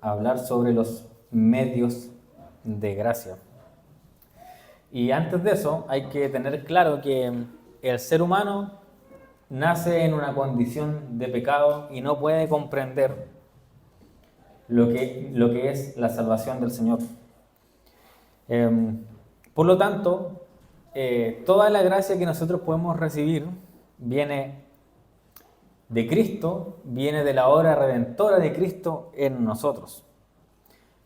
hablar sobre los medios de gracia. Y antes de eso hay que tener claro que el ser humano nace en una condición de pecado y no puede comprender lo que es la salvación del Señor. Por lo tanto, toda la gracia que nosotros podemos recibir viene de Cristo, viene de la obra redentora de Cristo en nosotros.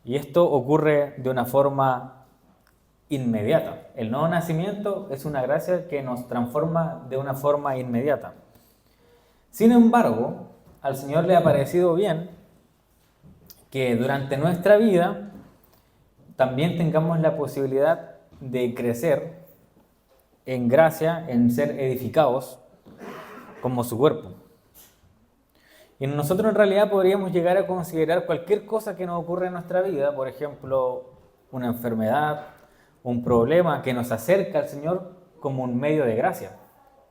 Y esto ocurre de una forma inmediata. El nuevo nacimiento es una gracia que nos transforma de una forma inmediata. Sin embargo, al Señor le ha parecido bien que durante nuestra vida también tengamos la posibilidad de crecer en gracia, en ser edificados como su cuerpo. Y nosotros en realidad podríamos llegar a considerar cualquier cosa que nos ocurre en nuestra vida, por ejemplo, una enfermedad, un problema que nos acerca al Señor como un medio de gracia,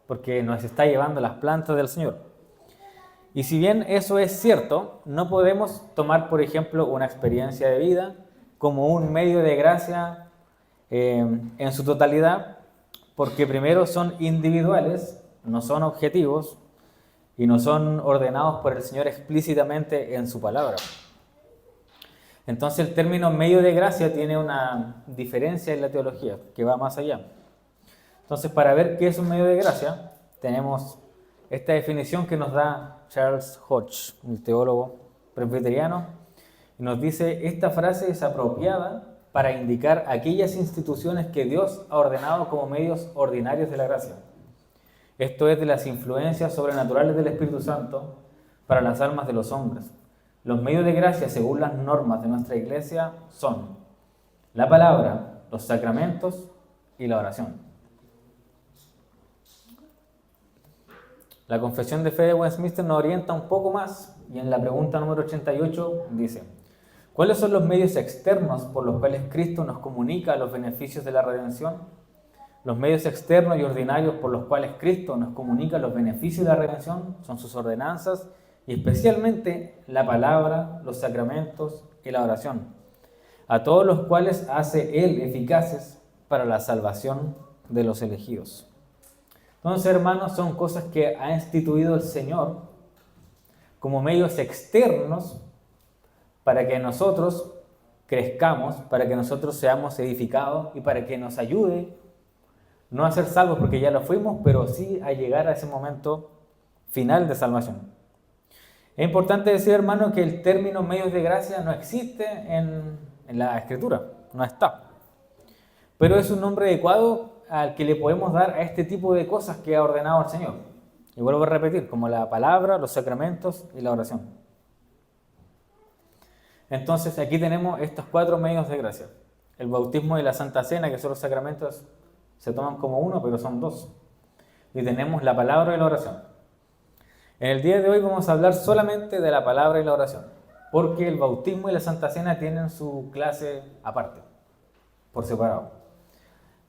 porque nos está llevando las plantas del Señor. Y si bien eso es cierto, no podemos tomar, por ejemplo, una experiencia de vida como un medio de gracia en su totalidad, porque primero son individuales, no son objetivos y no son ordenados por el Señor explícitamente en su palabra. Entonces el término medio de gracia tiene una diferencia en la teología que va más allá. Entonces, para ver qué es un medio de gracia, tenemos esta definición que nos da Charles Hodge, un teólogo presbiteriano, y nos dice: esta frase es apropiada para indicar aquellas instituciones que Dios ha ordenado como medios ordinarios de la gracia. Esto es, de las influencias sobrenaturales del Espíritu Santo para las almas de los hombres. Los medios de gracia, según las normas de nuestra Iglesia, son la palabra, los sacramentos y la oración. La Confesión de Fe de Westminster nos orienta un poco más y en la pregunta número 88 dice: ¿cuáles son los medios externos por los cuales Cristo nos comunica los beneficios de la redención? Los medios externos y ordinarios por los cuales Cristo nos comunica los beneficios de la redención son sus ordenanzas y especialmente la palabra, los sacramentos y la oración, a todos los cuales hace Él eficaces para la salvación de los elegidos. Entonces, hermanos, son cosas que ha instituido el Señor como medios externos para que nosotros crezcamos, para que nosotros seamos edificados y para que nos ayude no a ser salvos porque ya lo fuimos, pero sí a llegar a ese momento final de salvación. Es importante decir, hermano, que el término medios de gracia no existe en la Escritura, no está. Pero es un nombre adecuado al que le podemos dar a este tipo de cosas que ha ordenado el Señor. Y vuelvo a repetir, como la palabra, los sacramentos y la oración. Entonces aquí tenemos estos 4 medios de gracia. El bautismo y la Santa Cena, que son los sacramentos, se toman como uno, pero son 2. Y tenemos la palabra y la oración. En el día de hoy vamos a hablar solamente de la palabra y la oración, porque el bautismo y la Santa Cena tienen su clase aparte, por separado.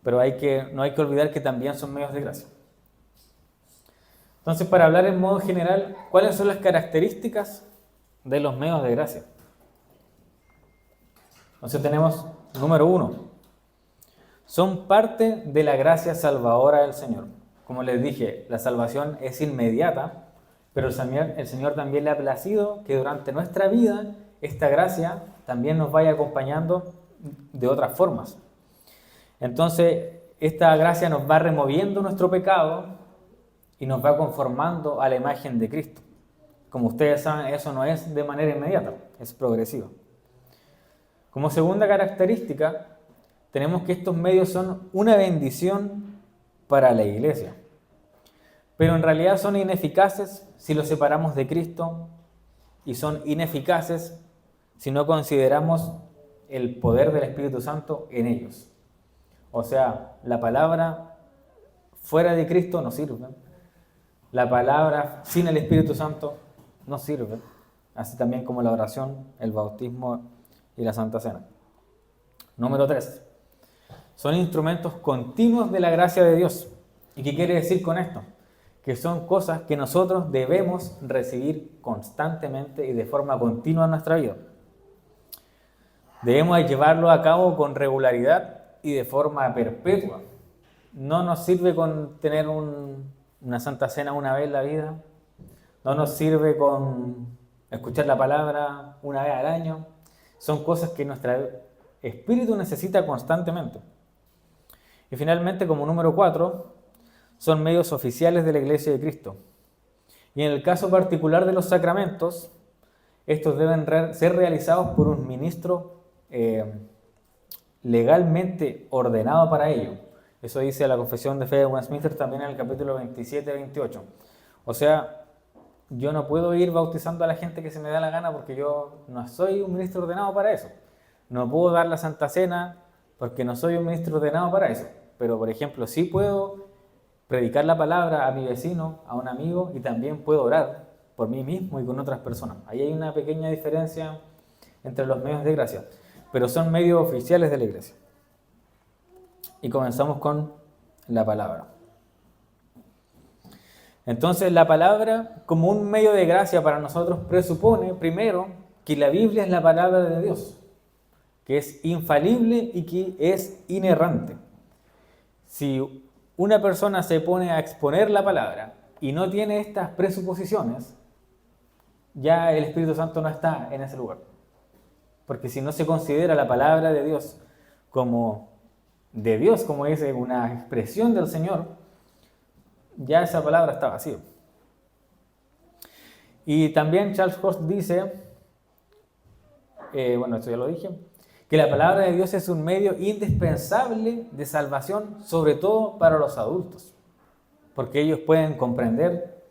Pero no hay que olvidar que también son medios de gracia. Entonces, para hablar en modo general, ¿cuáles son las características de los medios de gracia? Entonces tenemos, número 1, son parte de la gracia salvadora del Señor. Como les dije, la salvación es inmediata, pero el Señor también le ha placido que durante nuestra vida esta gracia también nos vaya acompañando de otras formas. Entonces, esta gracia nos va removiendo nuestro pecado y nos va conformando a la imagen de Cristo. Como ustedes saben, eso no es de manera inmediata, es progresivo. Como segunda característica, tenemos que estos medios son una bendición para la Iglesia, pero en realidad son ineficaces si los separamos de Cristo y son ineficaces si no consideramos el poder del Espíritu Santo en ellos. O sea, la palabra fuera de Cristo no sirve. La palabra sin el Espíritu Santo no sirve. Así también como la oración, el bautismo y la Santa Cena. Número 3. Son instrumentos continuos de la gracia de Dios. ¿Y qué quiere decir con esto? Que son cosas que nosotros debemos recibir constantemente y de forma continua en nuestra vida. Debemos llevarlo a cabo con regularidad y de forma perpetua. No nos sirve con tener una Santa Cena una vez en la vida. No nos sirve con escuchar la palabra una vez al año. Son cosas que nuestro espíritu necesita constantemente. Y finalmente, como número 4, son medios oficiales de la Iglesia de Cristo. Y en el caso particular de los sacramentos, estos deben ser realizados por un ministro legalmente ordenado para ello. Eso dice la Confesión de Fe de Westminster también en el capítulo 27-28. O sea, yo no puedo ir bautizando a la gente que se me da la gana porque yo no soy un ministro ordenado para eso. No puedo dar la Santa Cena porque no soy un ministro ordenado para eso. Pero, por ejemplo, sí puedo predicar la palabra a mi vecino, a un amigo, y también puedo orar por mí mismo y con otras personas. Ahí hay una pequeña diferencia entre los medios de gracia, pero son medios oficiales de la Iglesia. Y comenzamos con la palabra. Entonces, la palabra como un medio de gracia para nosotros presupone, primero, que la Biblia es la palabra de Dios, que es infalible y que es inerrante. Si una persona se pone a exponer la palabra y no tiene estas presuposiciones, ya el Espíritu Santo no está en ese lugar. Porque si no se considera la palabra de Dios como de Dios, como es una expresión del Señor, ya esa palabra está vacía. Y también Charles Horst dice, esto ya lo dije, que la palabra de Dios es un medio indispensable de salvación, sobre todo para los adultos, porque ellos pueden comprender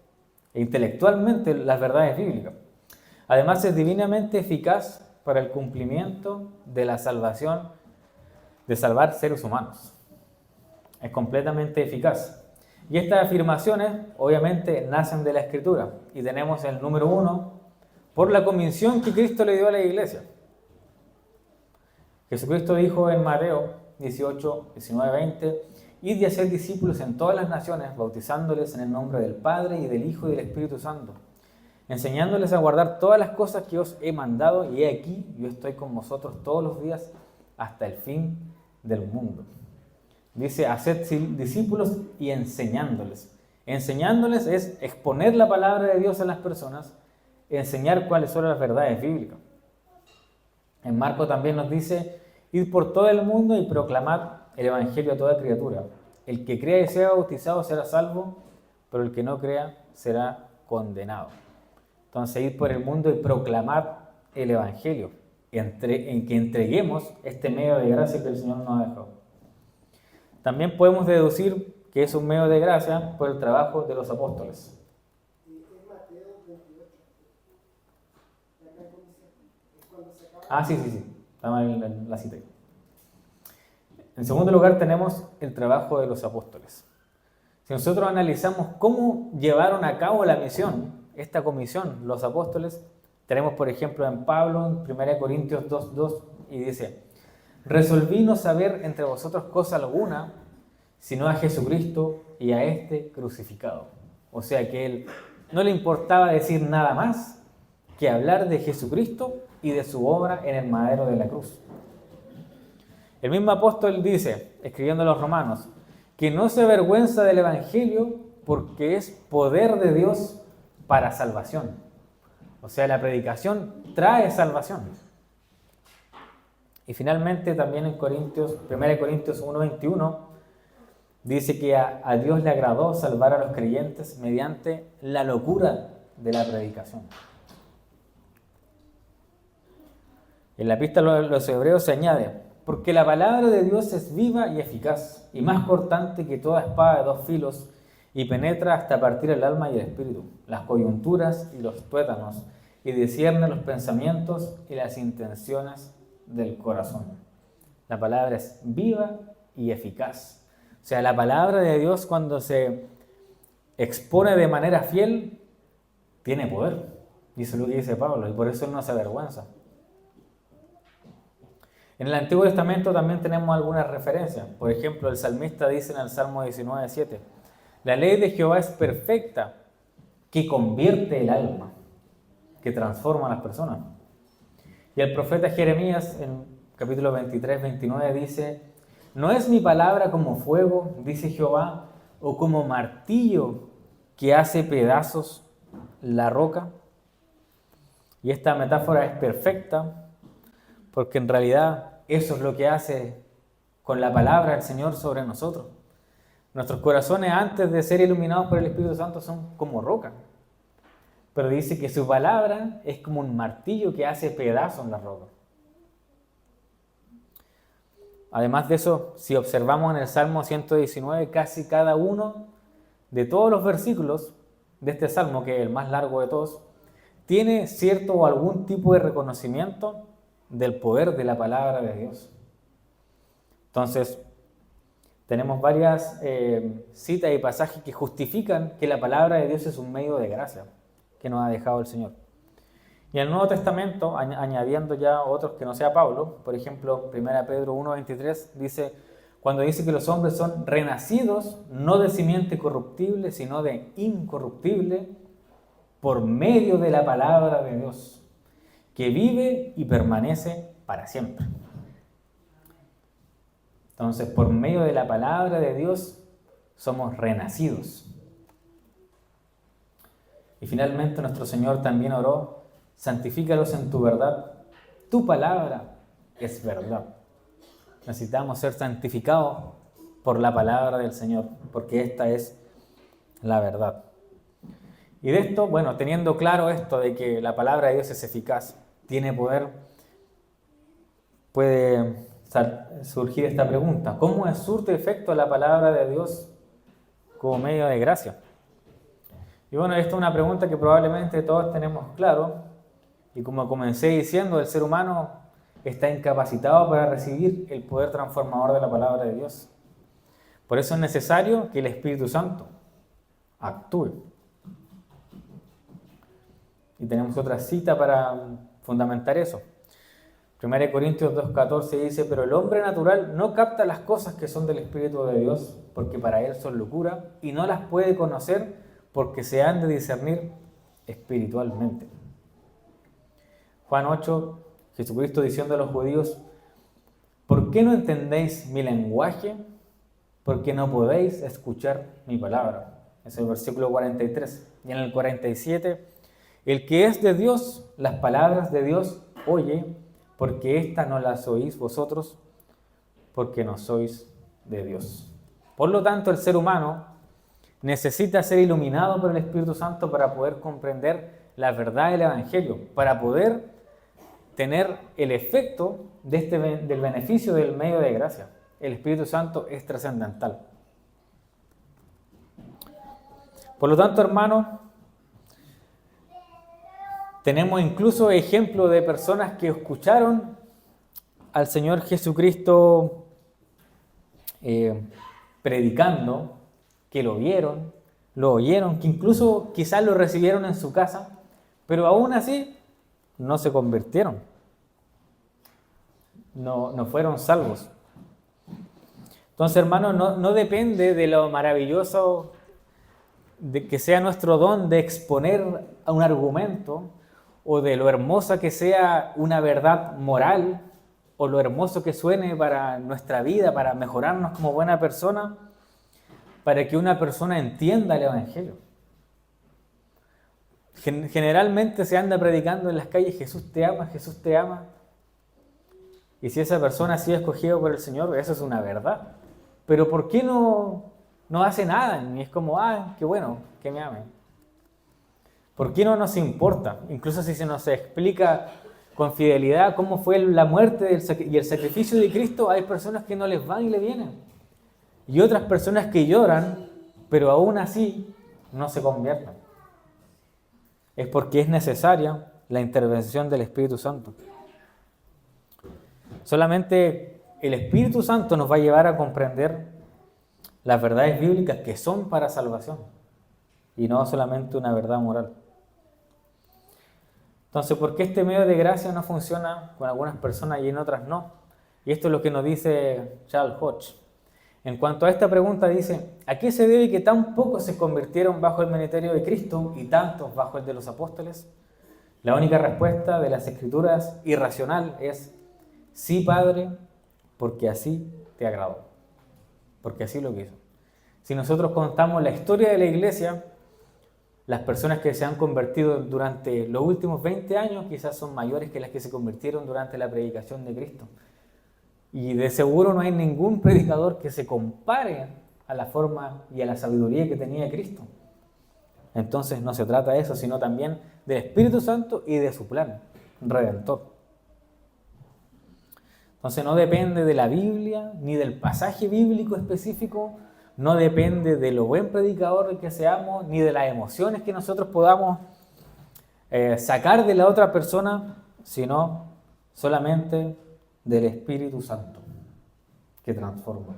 intelectualmente las verdades bíblicas. Además, es divinamente eficaz para el cumplimiento de la salvación, de salvar seres humanos. Es completamente eficaz. Y estas afirmaciones, obviamente, nacen de la Escritura. Y tenemos el número 1, por la comisión que Cristo le dio a la Iglesia. Jesucristo dijo en Mateo 18, 19, 20, id y haced discípulos en todas las naciones, bautizándoles en el nombre del Padre y del Hijo y del Espíritu Santo, enseñándoles a guardar todas las cosas que os he mandado, y he aquí, yo estoy con vosotros todos los días hasta el fin del mundo. Dice, haced discípulos y enseñándoles. Enseñándoles es exponer la palabra de Dios a las personas, enseñar cuáles son las verdades bíblicas. En Marcos también nos dice, id por todo el mundo y proclamad el Evangelio a toda criatura. El que crea y sea bautizado será salvo, pero el que no crea será condenado. Entonces, id por el mundo y proclamad el Evangelio, en que entreguemos este medio de gracia que el Señor nos ha dejado. También podemos deducir que es un medio de gracia por el trabajo de los apóstoles. Sí. Estaba en la cita. En segundo lugar tenemos el trabajo de los apóstoles. Si nosotros analizamos cómo llevaron a cabo la misión, esta comisión, los apóstoles, tenemos por ejemplo en Pablo, en 1 Corintios 2:2, y dice, resolví no saber entre vosotros cosa alguna, sino a Jesucristo y a este crucificado. O sea que él no le importaba decir nada más que hablar de Jesucristo y de su obra en el madero de la cruz. El mismo apóstol dice, escribiendo a los romanos, que no se avergüenza del Evangelio porque es poder de Dios para salvación. O sea, la predicación trae salvación. Y finalmente también en 1 Corintios 1:21 dice que a Dios le agradó salvar a los creyentes mediante la locura de la predicación. En la epístola de los Hebreos se añade, porque la palabra de Dios es viva y eficaz, y más cortante que toda espada de dos filos, y penetra hasta partir el alma y el espíritu, las coyunturas y los tuétanos, y discierne los pensamientos y las intenciones del corazón. La palabra es viva y eficaz. O sea, la palabra de Dios cuando se expone de manera fiel, tiene poder. Y eso es lo que dice Pablo, y por eso él no se avergüenza. En el Antiguo Testamento también tenemos algunas referencias. Por ejemplo, el salmista dice en el Salmo 19:7, la ley de Jehová es perfecta, que convierte el alma, que transforma a las personas. Y el profeta Jeremías en capítulo 23, 29 dice: ¿no es mi palabra como fuego, dice Jehová, o como martillo que hace pedazos la roca? Y esta metáfora es perfecta porque en realidad eso es lo que hace con la palabra del Señor sobre nosotros. Nuestros corazones, antes de ser iluminados por el Espíritu Santo, son como roca. Pero dice que su palabra es como un martillo que hace pedazos en la roca. Además de eso, si observamos en el Salmo 119, casi cada uno de todos los versículos de este Salmo, que es el más largo de todos, tiene cierto o algún tipo de reconocimiento del poder de la palabra de Dios. Entonces, tenemos varias citas y pasajes que justifican que la palabra de Dios es un medio de gracia que nos ha dejado el Señor. Y en el Nuevo Testamento, añadiendo ya otros que no sea Pablo, por ejemplo, 1 Pedro 1:23 dice, cuando dice que los hombres son renacidos, no de simiente corruptible, sino de incorruptible, por medio de la palabra de Dios, que vive y permanece para siempre. Entonces, por medio de la palabra de Dios, somos renacidos. Y finalmente nuestro Señor también oró: santifícalos en tu verdad, tu palabra es verdad. Necesitamos ser santificados por la palabra del Señor, porque esta es la verdad. Y de esto, bueno, teniendo claro esto de que la palabra de Dios es eficaz, tiene poder, puede surgir esta pregunta: ¿cómo surte efecto la palabra de Dios como medio de gracia? Y bueno, esta es una pregunta que probablemente todos tenemos claro, y como comencé diciendo, el ser humano está incapacitado para recibir el poder transformador de la palabra de Dios. Por eso es necesario que el Espíritu Santo actúe. Y tenemos otra cita para fundamentar eso. 1 Corintios 2:14 dice: pero el hombre natural no capta las cosas que son del Espíritu de Dios, porque para él son locura, y no las puede conocer porque se han de discernir espiritualmente. Juan 8, Jesucristo diciendo a los judíos: ¿por qué no entendéis mi lenguaje? Porque no podéis escuchar mi palabra. Es el versículo 43. Y en el 47, el que es de Dios, las palabras de Dios oye, porque éstas no las oís vosotros, porque no sois de Dios. Por lo tanto, el ser humano necesita ser iluminado por el Espíritu Santo para poder comprender la verdad del Evangelio, para poder tener el efecto del beneficio del medio de gracia. El Espíritu Santo es trascendental. Por lo tanto, hermanos, tenemos incluso ejemplos de personas que escucharon al Señor Jesucristo predicando, que lo vieron, lo oyeron, que incluso quizás lo recibieron en su casa, pero aún así no se convirtieron, no fueron salvos. Entonces, hermanos, no depende de lo maravilloso de que sea nuestro don de exponer a un argumento, o de lo hermosa que sea una verdad moral, o lo hermoso que suene para nuestra vida, para mejorarnos como buena persona, para que una persona entienda el Evangelio. Generalmente se anda predicando en las calles: Jesús te ama, Jesús te ama. Y si esa persona ha sido escogida por el Señor, eso es una verdad. Pero ¿por qué no hace nada? Ni es como, qué bueno, que me amen. ¿Por qué no nos importa? Incluso si se nos explica con fidelidad cómo fue la muerte y el sacrificio de Cristo, hay personas que no les van y le vienen. Y otras personas que lloran, pero aún así no se convierten. Es porque es necesaria la intervención del Espíritu Santo. Solamente el Espíritu Santo nos va a llevar a comprender las verdades bíblicas que son para salvación, y no solamente una verdad moral. Entonces, ¿por qué este medio de gracia no funciona con algunas personas y en otras no? Y esto es lo que nos dice Charles Hodge. En cuanto a esta pregunta dice: ¿a qué se debe que tan pocos se convirtieron bajo el ministerio de Cristo y tantos bajo el de los apóstoles? La única respuesta de las Escrituras irracional es: Sí, Padre, porque así te agradó, porque así lo quiso. Si nosotros contamos la historia de la iglesia, las personas que se han convertido durante los últimos 20 años quizás son mayores que las que se convirtieron durante la predicación de Cristo. Y de seguro no hay ningún predicador que se compare a la forma y a la sabiduría que tenía Cristo. Entonces no se trata de eso, sino también del Espíritu Santo y de su plan redentor. Entonces no depende de la Biblia, ni del pasaje bíblico específico, no depende de lo buen predicador que seamos, ni de las emociones que nosotros podamos sacar de la otra persona, sino solamente del Espíritu Santo que transforma.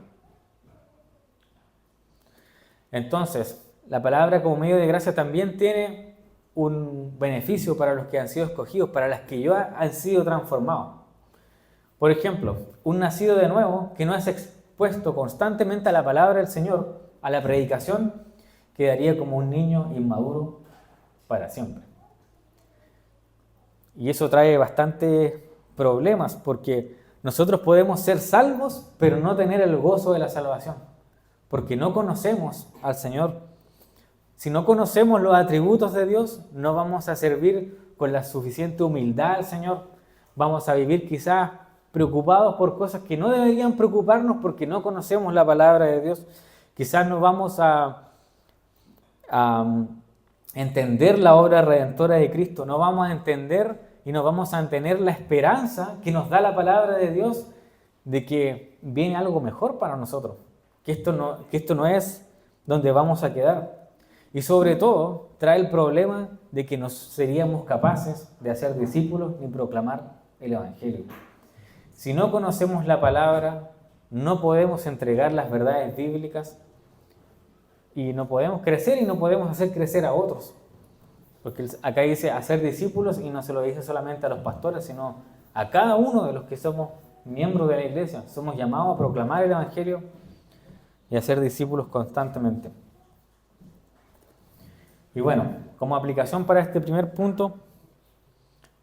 Entonces, la palabra como medio de gracia también tiene un beneficio para los que han sido escogidos, para los que ya han sido transformados. Por ejemplo, un nacido de nuevo que no es expuesto constantemente a la palabra del Señor, a la predicación, quedaría como un niño inmaduro para siempre. Y eso trae bastantes problemas porque nosotros podemos ser salvos, pero no tener el gozo de la salvación, porque no conocemos al Señor. Si no conocemos los atributos de Dios, no vamos a servir con la suficiente humildad al Señor. Vamos a vivir quizás preocupados por cosas que no deberían preocuparnos porque no conocemos la palabra de Dios. Quizás no vamos a entender la obra redentora de Cristo, no vamos a entender y no vamos a tener la esperanza que nos da la palabra de Dios de que viene algo mejor para nosotros, que esto no es donde vamos a quedar. Y sobre todo trae el problema de que no seríamos capaces de hacer discípulos ni proclamar el Evangelio. Si no conocemos la palabra, no podemos entregar las verdades bíblicas y no podemos crecer y no podemos hacer crecer a otros. Porque acá dice hacer discípulos y no se lo dice solamente a los pastores, sino a cada uno de los que somos miembros de la iglesia. Somos llamados a proclamar el Evangelio y a hacer discípulos constantemente. Y bueno, como aplicación para este primer punto,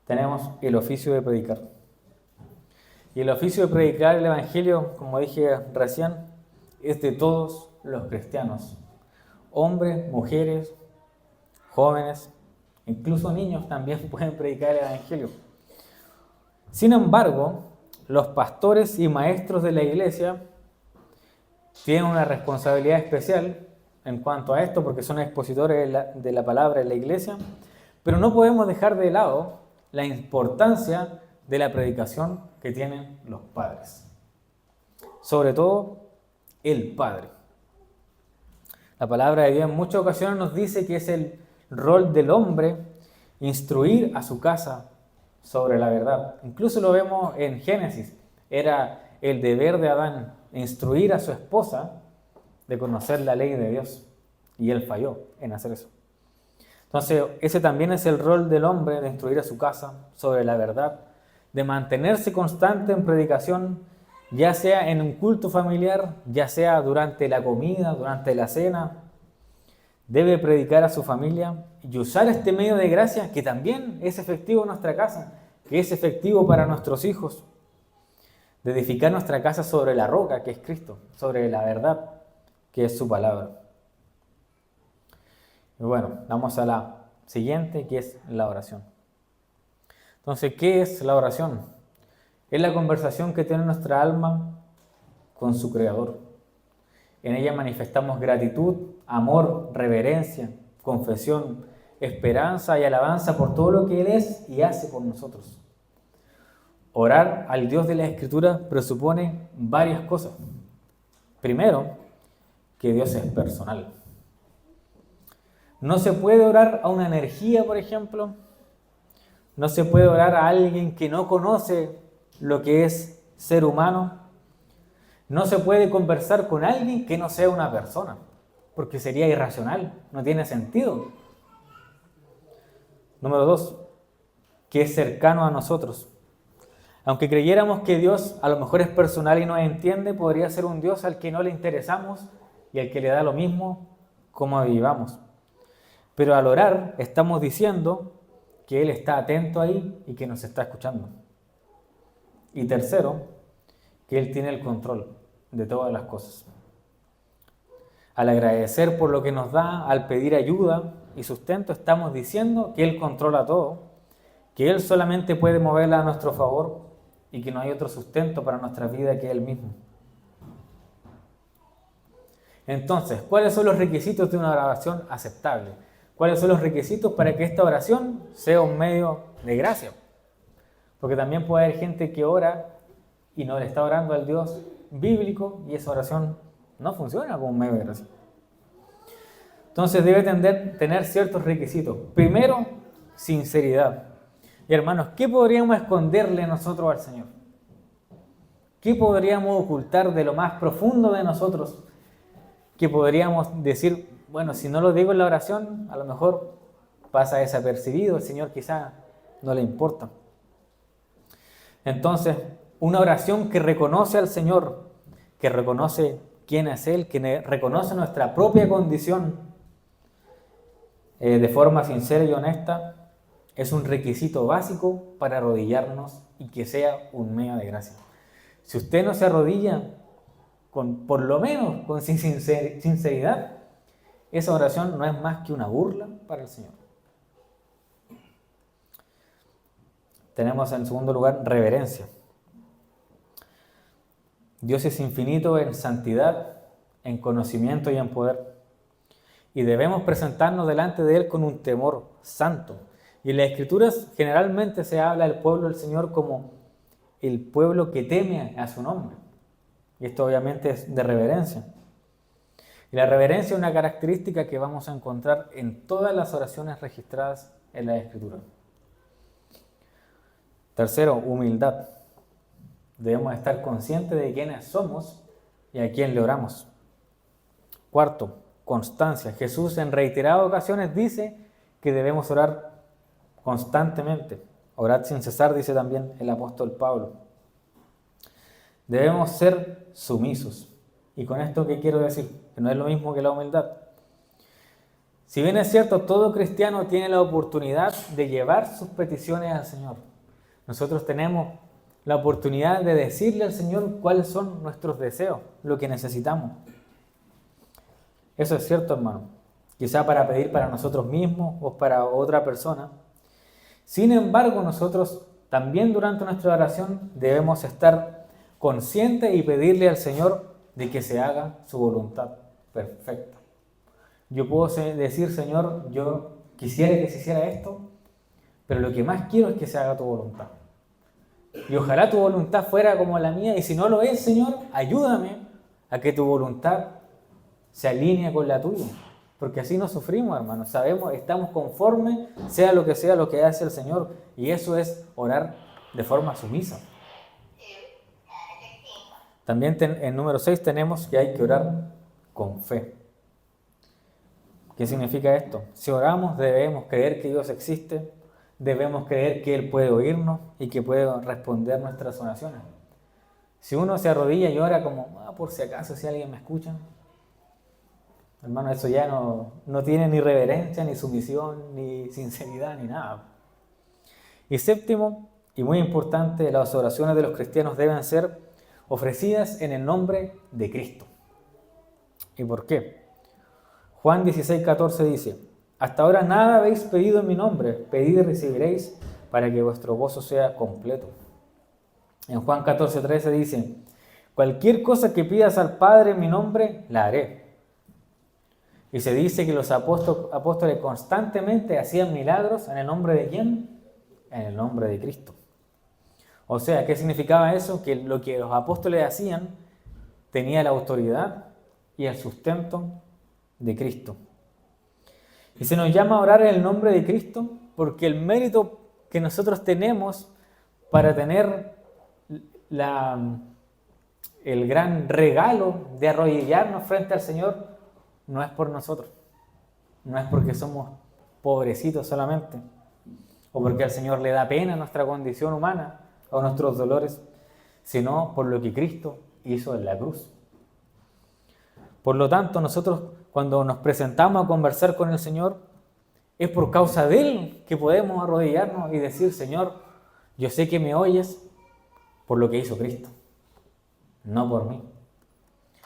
tenemos el oficio de predicar. Y el oficio de predicar el Evangelio, como dije recién, es de todos los cristianos. Hombres, mujeres, jóvenes, incluso niños también pueden predicar el Evangelio. Sin embargo, los pastores y maestros de la iglesia tienen una responsabilidad especial en cuanto a esto, porque son expositores de la palabra en la iglesia, pero no podemos dejar de lado la importancia de la predicación que tienen los padres. Sobre todo, el padre. La palabra de Dios en muchas ocasiones nos dice que es el rol del hombre instruir a su casa sobre la verdad. Incluso lo vemos en Génesis. Era el deber de Adán instruir a su esposa de conocer la ley de Dios. Y él falló en hacer eso. Entonces, ese también es el rol del hombre, de instruir a su casa sobre la verdad, de mantenerse constante en predicación, ya sea en un culto familiar, ya sea durante la comida, durante la cena. Debe predicar a su familia y usar este medio de gracia que también es efectivo en nuestra casa, que es efectivo para nuestros hijos, de edificar nuestra casa sobre la roca que es Cristo, sobre la verdad que es su palabra. Y bueno, vamos a la siguiente, que es la oración. Entonces, ¿qué es la oración? Es la conversación que tiene nuestra alma con su Creador. En ella manifestamos gratitud, amor, reverencia, confesión, esperanza y alabanza por todo lo que Él es y hace por nosotros. Orar al Dios de la Escritura presupone varias cosas. Primero, que Dios es personal. No se puede orar a una energía, por ejemplo. No se puede orar a alguien que no conoce lo que es ser humano. No se puede conversar con alguien que no sea una persona, porque sería irracional, no tiene sentido. Número 2, que es cercano a nosotros. Aunque creyéramos que Dios a lo mejor es personal y nos entiende, podría ser un Dios al que no le interesamos y al que le da lo mismo cómo vivamos. Pero al orar estamos diciendo que Él está atento ahí y que nos está escuchando. Y tercero, que Él tiene el control de todas las cosas. Al agradecer por lo que nos da, al pedir ayuda y sustento, estamos diciendo que Él controla todo, que Él solamente puede moverla a nuestro favor y que no hay otro sustento para nuestra vida que Él mismo. Entonces, ¿cuáles son los requisitos de una oración aceptable? ¿Cuáles son los requisitos para que esta oración sea un medio de gracia? Porque también puede haber gente que ora y no le está orando al Dios bíblico y esa oración no funciona como un medio de gracia. Entonces debe tener ciertos requisitos. Primero, sinceridad. Y hermanos, ¿qué podríamos esconderle nosotros al Señor? ¿Qué podríamos ocultar de lo más profundo de nosotros? Que podríamos decir, bueno, si no lo digo en la oración, a lo mejor pasa desapercibido, el Señor quizá no le importa. Entonces, una oración que reconoce al Señor, que reconoce quién es Él, que reconoce nuestra propia condición de forma sincera y honesta, es un requisito básico para arrodillarnos y que sea un medio de gracia. Si usted no se arrodilla, por lo menos con sinceridad, esa oración no es más que una burla para el Señor. Tenemos en segundo lugar reverencia. Dios es infinito en santidad, en conocimiento y en poder. Y debemos presentarnos delante de Él con un temor santo. Y en las Escrituras generalmente se habla del pueblo del Señor como el pueblo que teme a su nombre. Y esto obviamente es de reverencia. Y la reverencia es una característica que vamos a encontrar en todas las oraciones registradas en la Escritura. Tercero, humildad. Debemos estar conscientes de quiénes somos y a quién le oramos. Cuarto, constancia. Jesús en reiteradas ocasiones dice que debemos orar constantemente. Orad sin cesar, dice también el apóstol Pablo. Debemos ser sumisos. ¿Y con esto qué quiero decir? Que no es lo mismo que la humildad. Si bien es cierto, todo cristiano tiene la oportunidad de llevar sus peticiones al Señor. Nosotros tenemos la oportunidad de decirle al Señor cuáles son nuestros deseos, lo que necesitamos. Eso es cierto, hermano. Quizá para pedir para nosotros mismos o para otra persona. Sin embargo, nosotros también durante nuestra oración debemos estar conscientes y pedirle al Señor de que se haga su voluntad perfecta. Yo puedo decir, Señor, yo quisiera que se hiciera esto, pero lo que más quiero es que se haga tu voluntad. Y ojalá tu voluntad fuera como la mía, y si no lo es, Señor, ayúdame a que tu voluntad se alinee con la tuya. Porque así no sufrimos, hermanos. Sabemos, estamos conformes, sea lo que hace el Señor. Y eso es orar de forma sumisa. También en número 6 tenemos que hay que orar con fe. ¿Qué significa esto? Si oramos debemos creer que Dios existe, debemos creer que Él puede oírnos y que puede responder nuestras oraciones. Si uno se arrodilla y ora como, por si acaso, si alguien me escucha, hermano, eso ya no tiene ni reverencia, ni sumisión, ni sinceridad, ni nada. Y séptimo, y muy importante, las oraciones de los cristianos deben ser ofrecidas en el nombre de Cristo. ¿Y por qué? Juan 16:14 dice, hasta ahora nada habéis pedido en mi nombre, pedid y recibiréis para que vuestro gozo sea completo. En Juan 14:13 dice, cualquier cosa que pidas al Padre en mi nombre, la haré. Y se dice que los apóstoles constantemente hacían milagros en el nombre de ¿quién? En el nombre de Cristo. O sea, ¿qué significaba eso? Que lo que los apóstoles hacían tenía la autoridad y el sustento de Cristo. Y se nos llama a orar en el nombre de Cristo porque el mérito que nosotros tenemos para tener el gran regalo de arrodillarnos frente al Señor no es por nosotros, no es porque somos pobrecitos solamente, o porque al Señor le da pena nuestra condición humana o nuestros dolores, sino por lo que Cristo hizo en la cruz. Por lo tanto, nosotros cuando nos presentamos a conversar con el Señor, es por causa de Él que podemos arrodillarnos y decir, Señor, yo sé que me oyes, por lo que hizo Cristo, no por mí.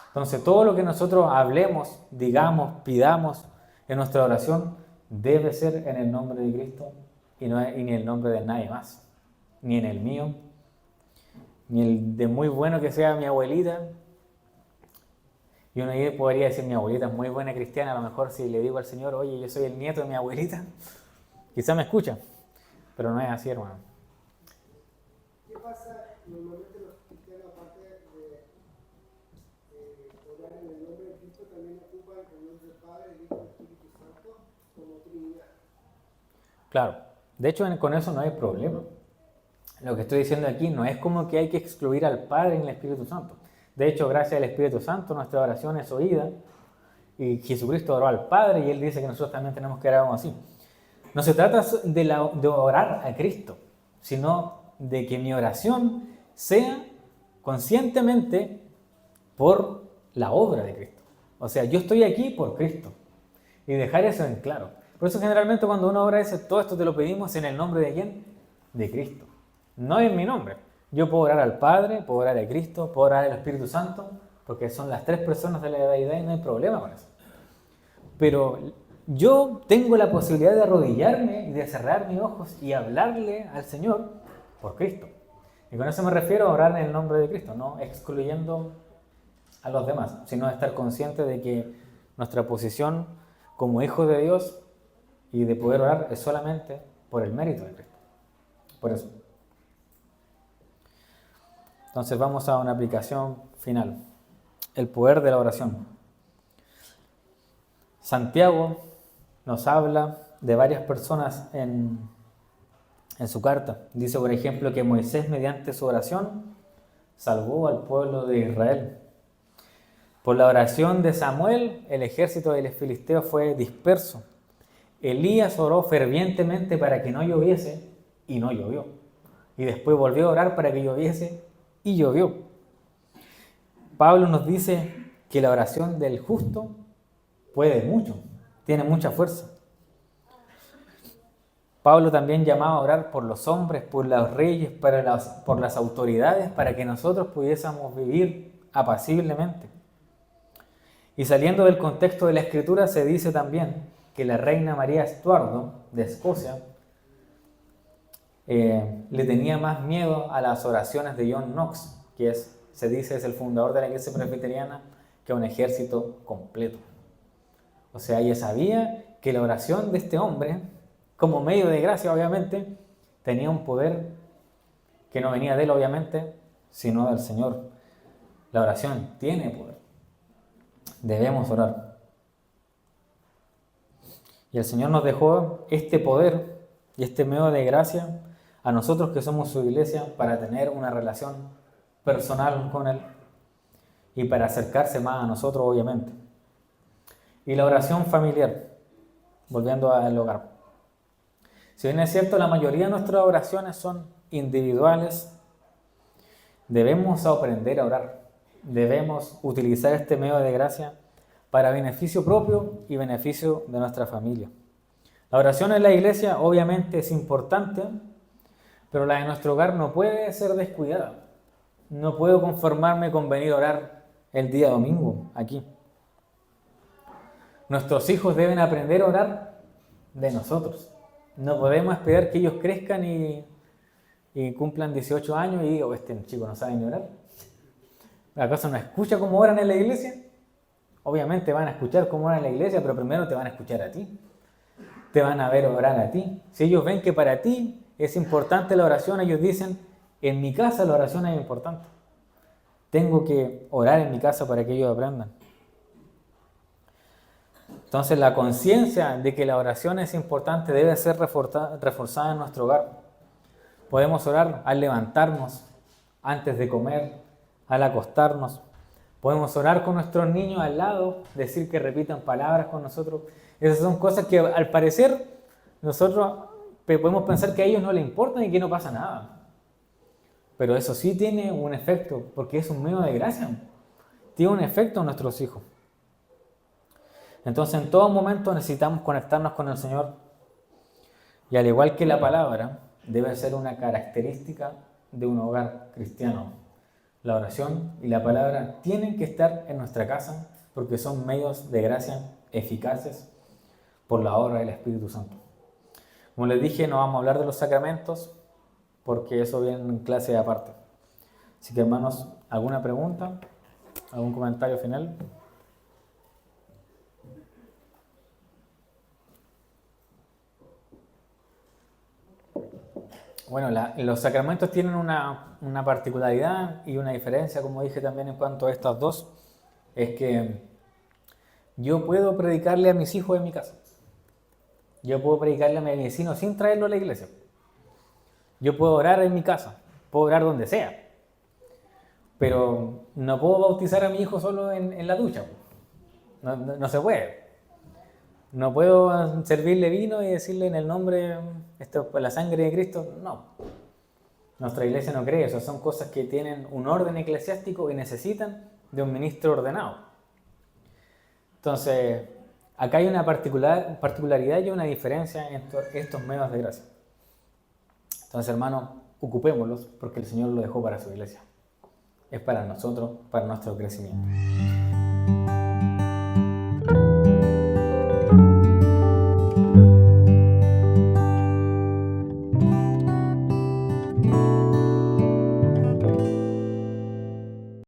Entonces todo lo que nosotros hablemos, digamos, pidamos en nuestra oración debe ser en el nombre de Cristo y no en el nombre de nadie más, ni en el mío, ni el de muy bueno que sea mi abuelita. Y uno podría decir, mi abuelita es muy buena cristiana, a lo mejor si le digo al Señor, oye, yo soy el nieto de mi abuelita, quizá me escucha, pero no es así, hermano. ¿Qué pasa normalmente los cristianos, aparte de orar en el nombre de Cristo, también ocupan el nombre del Padre, el Hijo y el Espíritu Santo como Trinidad? Claro, de hecho con eso no hay problema. Lo que estoy diciendo aquí no es como que hay que excluir al Padre y al Espíritu Santo. De hecho, gracias al Espíritu Santo, nuestra oración es oída. Y Jesucristo oró al Padre y Él dice que nosotros también tenemos que orar así. No se trata de orar a Cristo, sino de que mi oración sea conscientemente por la obra de Cristo. O sea, yo estoy aquí por Cristo. Y dejar eso en claro. Por eso generalmente cuando uno ora dice, todo esto te lo pedimos en el nombre de ¿quién? De Cristo. No en mi nombre. Yo puedo orar al Padre, puedo orar a Cristo, puedo orar al Espíritu Santo, porque son las tres personas de la deidad y no hay problema con eso. Pero yo tengo la posibilidad de arrodillarme y de cerrar mis ojos y hablarle al Señor por Cristo. Y con eso me refiero a orar en el nombre de Cristo, no excluyendo a los demás, sino estar consciente de que nuestra posición como hijos de Dios y de poder orar es solamente por el mérito de Cristo. Por eso. Entonces vamos a una aplicación final. El poder de la oración. Santiago nos habla de varias personas en su carta. Dice, por ejemplo, que Moisés, mediante su oración, salvó al pueblo de Israel. Por la oración de Samuel, el ejército de los filisteos fue disperso. Elías oró fervientemente para que no lloviese y no llovió. Y después volvió a orar para que lloviese y llovió. Pablo nos dice que la oración del justo puede mucho, tiene mucha fuerza. Pablo también llamaba a orar por los hombres, por los reyes, por las autoridades, para que nosotros pudiésemos vivir apaciblemente. Y saliendo del contexto de la Escritura, se dice también que la reina María Estuardo de Escocia le tenía más miedo a las oraciones de John Knox, que se dice es el fundador de la iglesia presbiteriana, que a un ejército completo. O sea, ella sabía que la oración de este hombre, como medio de gracia obviamente, tenía un poder que no venía de él obviamente, sino del Señor. La oración tiene poder. Debemos orar. Y el Señor nos dejó este poder y este medio de gracia a nosotros que somos su iglesia para tener una relación personal con Él y para acercarse más a nosotros obviamente. Y la oración familiar, volviendo al hogar. Si bien es cierto, la mayoría de nuestras oraciones son individuales, debemos aprender a orar. Debemos utilizar este medio de gracia para beneficio propio y beneficio de nuestra familia. La oración en la iglesia obviamente es importante, pero la de nuestro hogar no puede ser descuidada. No puedo conformarme con venir a orar el día domingo aquí. Nuestros hijos deben aprender a orar de nosotros. No podemos esperar que ellos crezcan y cumplan 18 años y digo, este chico no sabe ni orar. ¿Acaso no escucha cómo oran en la iglesia? Obviamente van a escuchar cómo oran en la iglesia, pero primero te van a escuchar a ti. Te van a ver orar a ti. Si ellos ven que para ti es importante la oración, ellos dicen, en mi casa la oración es importante. Tengo que orar en mi casa para que ellos aprendan. Entonces la conciencia de que la oración es importante debe ser reforzada en nuestro hogar. Podemos orar al levantarnos, antes de comer, al acostarnos. Podemos orar con nuestros niños al lado, decir que repitan palabras con nosotros. Esas son cosas que al parecer nosotros podemos pensar que a ellos no les importan y que no pasa nada. Pero eso sí tiene un efecto, porque es un medio de gracia. Tiene un efecto en nuestros hijos. Entonces en todo momento necesitamos conectarnos con el Señor. Y al igual que la palabra, debe ser una característica de un hogar cristiano. La oración y la palabra tienen que estar en nuestra casa porque son medios de gracia eficaces por la obra del Espíritu Santo. Como les dije, no vamos a hablar de los sacramentos porque eso viene en clase aparte. Así que, hermanos, ¿alguna pregunta? ¿Algún comentario final? Bueno, los sacramentos tienen una particularidad y una diferencia, como dije también en cuanto a estas dos, es que yo puedo predicarle a mis hijos en mi casa. Yo puedo predicarle a mi vecino sin traerlo a la iglesia. Yo puedo orar en mi casa, puedo orar donde sea, pero no puedo bautizar a mi hijo solo en la ducha. No se puede. No puedo servirle vino y decirle en el nombre, esto es la sangre de Cristo. No. Nuestra iglesia no cree eso. Son cosas que tienen un orden eclesiástico y necesitan de un ministro ordenado. Entonces, acá hay una particularidad y una diferencia en estos medios de gracia. Entonces, hermanos, ocupémoslos porque el Señor lo dejó para su iglesia. Es para nosotros, para nuestro crecimiento.